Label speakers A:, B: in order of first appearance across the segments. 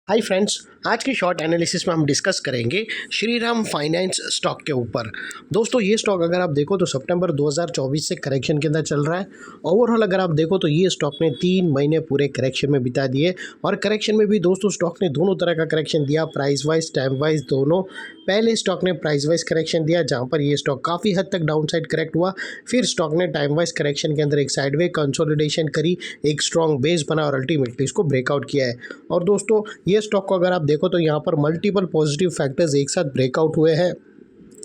A: Hi friends, आज की short analysis में हम डिस्कस करेंगे श्रीराम फाइनेंस स्टॉक के ऊपर। दोस्तों ये स्टॉक अगर आप देखो तो सितंबर 2024 से करेक्शन के अंदर चल रहा है। ओवरऑल अगर आप देखो तो ये स्टॉक ने 3 महीने पूरे करेक्शन में बिता दिए और करेक्शन में भी दोस्तों स्टॉक ने दोनों तरह का करेक्शन दिया, प्राइस वाइज टाइम वाइज दोनों। पहले स्टॉक ने प्राइस वाइज करेक्शन दिया जहाँ पर ये स्टॉक काफ़ी हद तक डाउन साइड करेक्ट हुआ, फिर स्टॉक ने टाइम वाइज करेक्शन के अंदर एक साइडवे कंसोलिडेशन करी, एक स्ट्रॉन्ग बेस बना और अल्टीमेटली इसको ब्रेकआउट किया है। और दोस्तों ये स्टॉक को अगर आप देखो तो यहाँ पर मल्टीपल पॉजिटिव फैक्टर्स एक साथ ब्रेकआउट हुए हैं,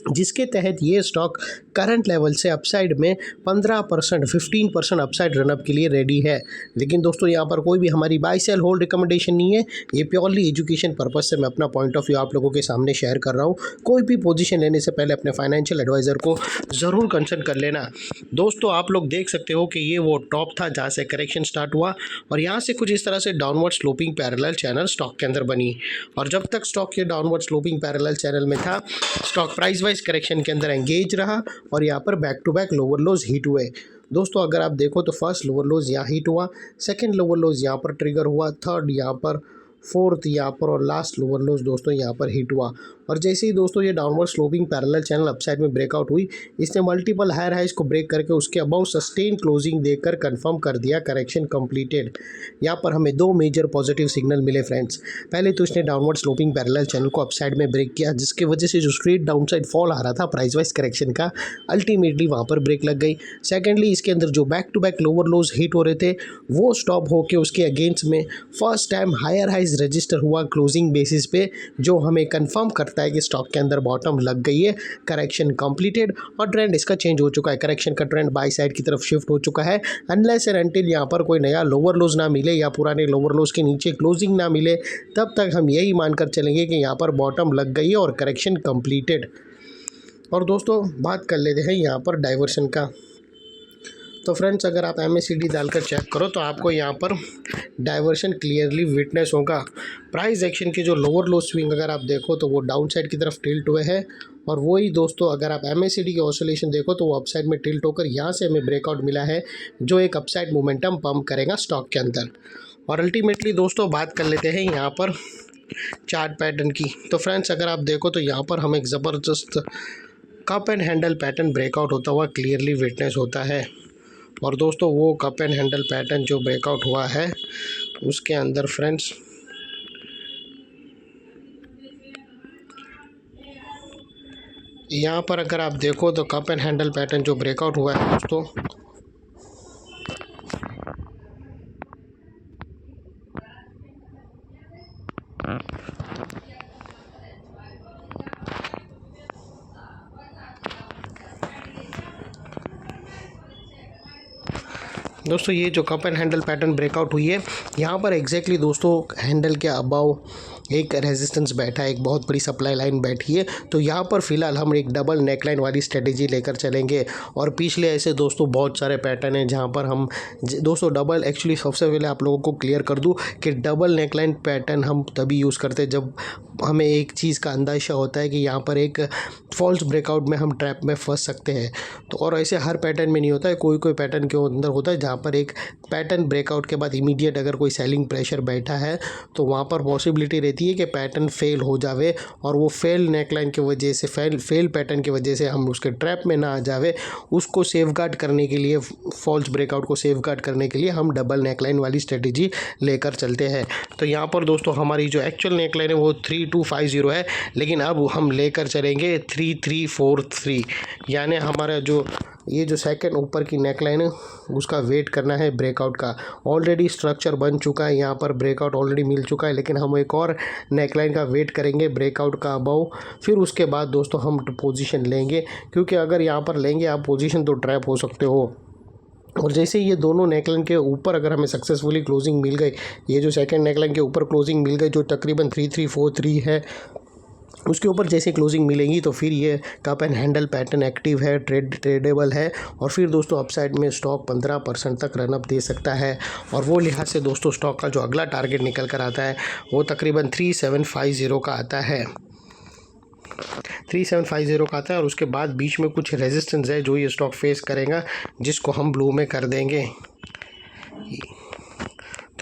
A: जिसके तहत ये स्टॉक करंट लेवल से अपसाइड में 15% 15% अपसाइड रनअप के लिए रेडी है। लेकिन दोस्तों यहाँ पर कोई भी हमारी बाय सेल होल्ड रिकमेंडेशन नहीं है, ये प्योरली एजुकेशन पर्पज से मैं अपना पॉइंट ऑफ व्यू आप लोगों के सामने शेयर कर रहा हूँ। कोई भी पोजीशन लेने से पहले अपने फाइनेंशियल एडवाइज़र को ज़रूर कंसल्ट कर लेना। दोस्तों आप लोग देख सकते हो कि ये वो टॉप था जहाँ से करेक्शन स्टार्ट हुआ और यहाँ से कुछ इस तरह से downward sloping parallel channel stock के अंदर बनी और जब तक स्टॉक ये डाउनवर्ड स्लोपिंग पैरेलल चैनल में था स्टॉक प्राइस वाइज करेक्शन के अंदर एंगेज रहा और यहाँ पर back to back lower lows hit हुए। दोस्तों अगर आप देखो तो फर्स्ट लोअर लोज यहाँ हिट हुआ, सेकंड लोअर लोज यहाँ पर ट्रिगर हुआ, थर्ड यहाँ पर, फोर्थ यहाँ पर और लास्ट लोअर लोज दोस्तों यहाँ पर हिट हुआ। और जैसे ही दोस्तों ये downward sloping parallel channel upside में ब्रेकआउट हुई, इसने मल्टीपल हायर हाइज को ब्रेक करके उसके अबाउ सस्टेन क्लोजिंग देकर कंफर्म कर दिया करेक्शन कंप्लीटेड। यहाँ पर हमें दो मेजर पॉजिटिव सिग्नल मिले फ्रेंड्स। पहले तो इसने डाउनवर्ड स्लोपिंग पैरेलल चैनल को अपसाइड में ब्रेक किया, जिसकी वजह से जो स्ट्रेट डाउनसाइड फॉल आ रहा था प्राइस वाइज करेक्शन का, अल्टीमेटली वहाँ पर ब्रेक लग गई। सेकेंडली इसके अंदर जो back to back lower lows hit हो रहे थे वो स्टॉप होकर उसके अगेंस्ट में first time higher highs register हुआ क्लोजिंग बेसिस पे, जो हमें कंफर्म करता है कि स्टॉक के अंदर बॉटम लग गई है, करेक्शन कंप्लीटेड और ट्रेंड इसका चेंज हो चुका है। करेक्शन का ट्रेंड बाय साइड की तरफ शिफ्ट हो चुका है। अनलेस एंड अनटिल यहाँ पर कोई नया लोअर लोज ना मिले या पुराने लोअर लोज के नीचे क्लोजिंग ना मिले, तब तक हम यही मानकर चलेंगे कि यहाँ पर बॉटम लग गई है और करेक्शन कंप्लीटेड। और दोस्तों बात कर लेते हैं यहाँ पर डाइवर्शन का। तो फ्रेंड्स अगर आप MACD डालकर चेक करो तो आपको यहाँ पर डाइवर्शन क्लियरली विटनेस होगा। प्राइस एक्शन के जो लोअर लो स्विंग अगर आप देखो तो वो डाउन साइड की तरफ टिल्ट हुए हैं और वही दोस्तों अगर आप MACD के ऑसिलेशन देखो तो वो अपसाइड में टिल्ट होकर यहाँ से हमें ब्रेकआउट मिला है, जो एक अपसाइड मोमेंटम पंप करेगा स्टॉक के अंदर। और अल्टीमेटली दोस्तों बात कर लेते हैं यहाँ पर चार्ट पैटर्न की। तो फ्रेंड्स अगर आप देखो तो यहाँ पर हमें एक ज़बरदस्त cup and handle pattern breakout होता हुआ क्लियरली विटनेस होता है। और दोस्तों वो कप एंड हैंडल पैटर्न जो ब्रेकआउट हुआ है उसके अंदर फ्रेंड्स यहाँ पर अगर आप देखो तो कप एंड हैंडल पैटर्न जो ब्रेकआउट हुआ है दोस्तों, ये जो cup and handle pattern breakout हुई है यहाँ पर एग्जैक्टली दोस्तों हैंडल के अबाव एक रेजिस्टेंस बैठा है, एक बहुत बड़ी सप्लाई लाइन बैठी है। तो यहाँ पर फिलहाल हम एक डबल नेकलाइन वाली स्ट्रेटेजी लेकर चलेंगे और पिछले ऐसे दोस्तों बहुत सारे पैटर्न हैं जहाँ पर हम दोस्तों डबल, एक्चुअली सबसे पहले आप लोगों को क्लियर कर दूँ कि डबल नेकलाइन पैटर्न हम तभी यूज़ करते हैं जब हमें एक चीज़ का अंदाज़ा होता है कि यहाँ पर एक फॉल्स ब्रेकआउट में हम ट्रैप में फंस सकते हैं। तो और ऐसे हर पैटर्न में नहीं होता है, कोई पैटर्न के अंदर होता है जहाँ पर एक पैटर्न ब्रेकआउट के बाद इमीडिएट अगर कोई सेलिंग प्रेशर बैठा है तो वहाँ पर पॉसिबिलिटी रहती है कि पैटर्न फेल हो जावे और वो फेल नेकलाइन की वजह से फेल पैटर्न की वजह से हम उसके ट्रैप में ना आ जावे। उसको सेफगार्ड करने के लिए, फॉल्स ब्रेकआउट को सेफगार्ड करने के लिए हम डबल नेकलाइन वाली स्ट्रेटेजी लेकर चलते हैं। तो यहाँ पर दोस्तों हमारी जो एक्चुअल नेकलाइन है वो 3250 है, लेकिन अब हम लेकर चलेंगे 3343, यानी हमारा जो ये जो सेकंड ऊपर की नेकलाइन है उसका वेट करना है ब्रेकआउट का। ऑलरेडी स्ट्रक्चर बन चुका है, यहाँ पर ब्रेकआउट ऑलरेडी मिल चुका है, लेकिन हम एक और नेकलाइन का वेट करेंगे ब्रेकआउट का अबाउ, फिर उसके बाद दोस्तों हम पोजीशन लेंगे, क्योंकि अगर यहाँ पर लेंगे आप पोजीशन तो ट्रैप हो सकते हो। और जैसे ये दोनों नेकलाइन के ऊपर अगर हमें सक्सेसफुली क्लोजिंग मिल गई, ये जो सेकंड नेकलाइन के ऊपर क्लोजिंग मिल गई जो तकरीबन 3343 है, उसके ऊपर जैसे क्लोजिंग मिलेंगी तो फिर ये cup and handle pattern active है, ट्रेडेबल है और फिर दोस्तों अपसाइड में स्टॉक 15% तक रनअप दे सकता है। और वो लिहाज से दोस्तों स्टॉक का जो अगला टारगेट निकल कर आता है वो तकरीबन 3750 का आता है, 3750 का आता है। और उसके बाद बीच में कुछ रेजिस्टेंस है जो ये स्टॉक फेस करेगा, जिसको हम ब्लू में कर देंगे।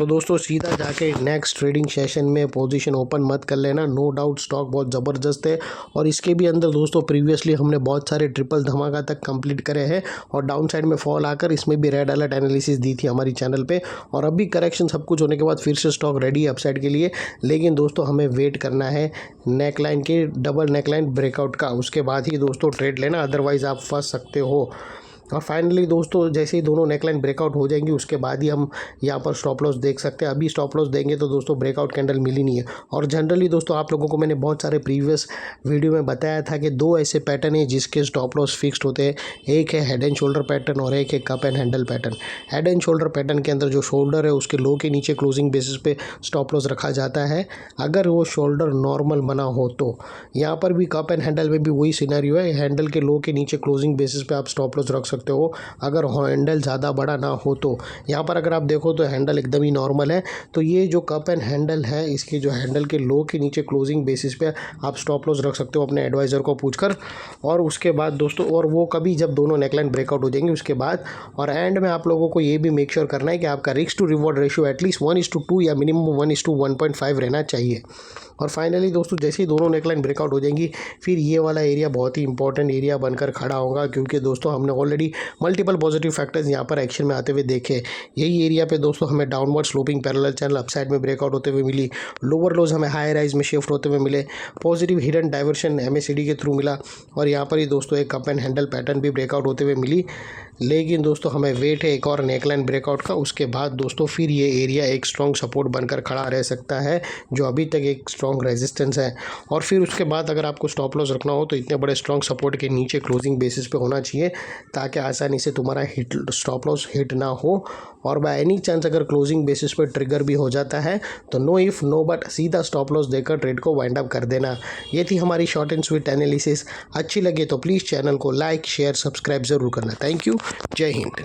A: तो दोस्तों सीधा जाके नेक्स्ट ट्रेडिंग सेशन में पोजीशन ओपन मत कर लेना। नो डाउट स्टॉक बहुत ज़बरदस्त है और इसके भी अंदर दोस्तों प्रीवियसली हमने बहुत सारे ट्रिपल धमाका तक कंप्लीट करे हैं और डाउन साइड में फॉल आकर इसमें भी रेड अलर्ट एनालिसिस दी थी हमारी चैनल पे। और अभी करेक्शन सब कुछ होने के बाद फिर से स्टॉक रेडी है अपसाइड के लिए, लेकिन दोस्तों हमें वेट करना है नेकलाइन के डबल नेकलाइन ब्रेकआउट का, उसके बाद ही दोस्तों ट्रेड लेना, अदरवाइज़ आप फंस सकते हो। और फाइनली दोस्तों जैसे ही दोनों नेकलाइन ब्रेकआउट हो जाएंगी उसके बाद ही हम यहाँ पर स्टॉप लॉस देख सकते हैं। अभी स्टॉप लॉस देंगे तो दोस्तों ब्रेकआउट कैंडल मिली नहीं है। और जनरली दोस्तों आप लोगों को मैंने बहुत सारे प्रीवियस वीडियो में बताया था कि दो ऐसे पैटर्न हैं जिसके स्टॉप लॉस फिक्स्ड होते हैं, एक है हेड एंड शोल्डर पैटर्न और एक है cup and handle pattern. Head and shoulder pattern के अंदर जो शोल्डर है उसके लो के नीचे क्लोजिंग बेसिस पे स्टॉप लॉस रखा जाता है अगर वो शोल्डर नॉर्मल बना हो तो। यहाँ पर भी कप एंड हैंडल में भी वही सिनेरियो है, हैंडल के लो के नीचे क्लोजिंग बेसिस पे आप स्टॉप लॉस रख सकते हो अगर हैंडल ज़्यादा बड़ा ना हो तो। यहाँ पर अगर आप देखो तो हैंडल एकदम ही नॉर्मल है, तो ये जो कप एंड हैंडल है इसके जो हैंडल के लो के नीचे क्लोजिंग बेसिस पे आप स्टॉप लॉस रख सकते हो अपने एडवाइज़र को पूछकर। और उसके बाद दोस्तों और वो कभी जब दोनों नेकलाइन ब्रेकआउट हो जाएंगे उसके बाद। और एंड में आप लोगों को ये भी मेक श्योर करना है कि आपका risk to reward ratio at least 1:2 या मिनिमम 1:1.5 रहना चाहिए। और फाइनली दोस्तों जैसे ही दोनों नेकलाइन ब्रेकआउट हो जाएंगी फिर ये वाला एरिया बहुत ही इंपॉर्टेंट एरिया बनकर खड़ा होगा, क्योंकि दोस्तों हमने ऑलरेडी मल्टीपल पॉजिटिव फैक्टर्स यहाँ पर एक्शन में आते हुए देखे। यही एरिया पे दोस्तों हमें downward sloping parallel channel upside में ब्रेकआउट होते हुए मिली, लोअर लोज हमें हाई राइज में शिफ्ट होते हुए मिले, पॉजिटिव हिडन डाइवर्शन MACD के थ्रू मिला और यहाँ पर ही दोस्तों एक कप एंड हैंडल पैटर्न भी ब्रेकआउट होते हुए मिली। लेकिन दोस्तों हमें वेट है एक और नेकलाइन ब्रेकआउट का, उसके बाद दोस्तों फिर ये एरिया एक स्ट्रॉन्ग सपोर्ट बनकर खड़ा रह सकता है जो अभी तक एक स्ट्रॉन्ग रेजिस्टेंस है। और फिर उसके बाद अगर आपको स्टॉप लॉस रखना हो तो इतने बड़े स्ट्रॉन्ग सपोर्ट के नीचे क्लोजिंग बेसिस पे होना चाहिए ताकि आसानी से तुम्हारा हिट स्टॉप लॉस हिट ना हो। और बाय एनी चांस अगर क्लोजिंग बेसिस पे ट्रिगर भी हो जाता है तो नो इफ़ नो बट सीधा स्टॉप लॉस देकर ट्रेड को वाइंड अप कर देना। ये थी हमारी शॉर्ट एंड स्वीट एनालिसिस। अच्छी लगे तो प्लीज़ चैनल को लाइक शेयर सब्सक्राइब ज़रूर करना। Thank you. जय हिंद।